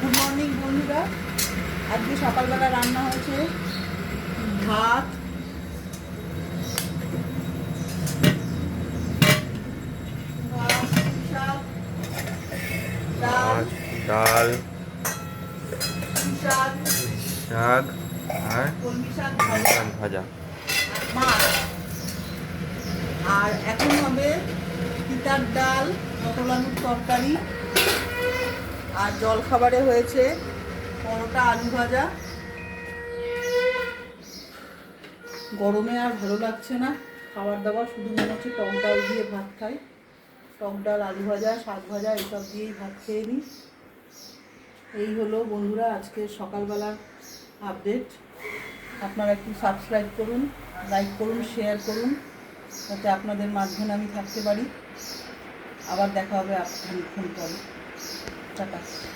Good morning বন্ধুরা। আজকে সকালবেলা রান্না হয়েছে ভাত, শাক, ডাল, ডাল, শাক, শাক আর কলমি শাক ভাজা, মাছ। আর এখন হবে তিতার ডাল, পটল আলুর তরকারি। আর জলখাবারে হয়েছে পরোটা, আলু ভাজা। গরমে আর ভালো লাগছে না খাবার দাবার, শুধু মনে হচ্ছে টক ডাল দিয়ে ভাত খাই। টক ডাল, আলু ভাজা, শাক ভাজা এইসব দিয়েই ভাত খেয়ে নিই। এই হলো বন্ধুরা আজকের সকালবেলার আপডেট। আপনারা একটু সাবস্ক্রাইব করুন, লাইক করুন, শেয়ার করুন, যাতে আপনাদের মাঝখানে আমি থাকতে পারি। আবার দেখা হবে খানিকক্ষণ পরে। টাটা।